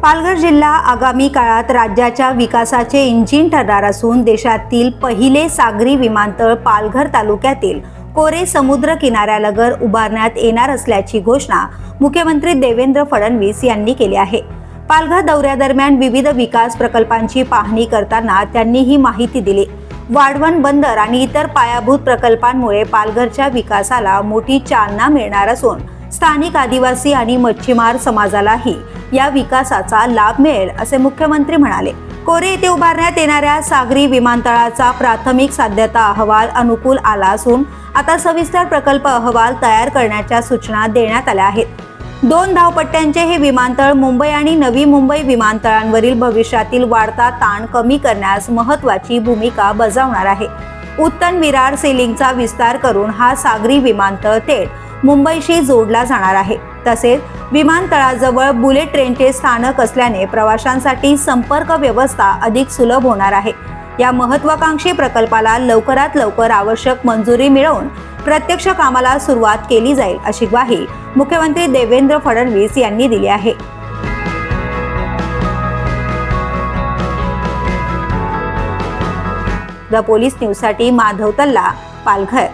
पालघर जिल्हा आगामी काळात राज्याच्या विकासाचे इंजिन ठरणार असून देशातील पहिले सागरी विमानतळ पालघर तालुक्यातील कोरे समुद्र किनाऱ्यालगत उभारण्यात येणार असल्याची घोषणा मुख्यमंत्री देवेंद्र फडणवीस यांनी केली आहे। पालघर दौऱ्यादरम्यान विविध विकास प्रकल्पांची पाहणी करताना त्यांनी ही माहिती दिली। वाढवण बंदर आणि इतर पायाभूत प्रकल्पांमुळे पालघरच्या विकासाला मोठी चालना मिळणार असून स्थानिक आदिवासी आणि मच्छीमार समाजालाही या विकासाचा लाभ मिळेल असे मुख्यमंत्री म्हणाले। कोरे येथे उभारण्यात येणाऱ्या सागरी विमानतळाचा प्राथमिक साध्यता अहवाल अनुकूल आला असून आता सविस्तर प्रकल्प अहवाल तयार करण्याच्या सूचना देण्यात आल्या आहेत। 2 धावपट्ट्यांचे हे विमानतळ मुंबई आणि नवी मुंबई विमानतळांवरील भविष्यातील वाढता ताण कमी करण्यास महत्त्वाची भूमिका बजावणार आहे। उत्तन विरार सेलिंगचा विस्तार करून हा सागरी विमानतळ थेट मुंबईशी जोडला जाणार आहे। तसेच विमानतळाजवळ बुलेट ट्रेनचे स्थानक असल्याने प्रवाशांसाठी संपर्क व्यवस्था अधिक सुलभ होणार आहे। या महत्त्वाकांक्षी प्रकल्पाला लवकरात लवकर आवश्यक मंजुरी मिळवून प्रत्यक्ष कामाला सुरुवात केली जाईल अशी ग्वाही मुख्यमंत्री देवेंद्र फडणवीस यांनी दिली आहे। द पोलीस न्यूजसाठी माधव तल्ला, पालघर।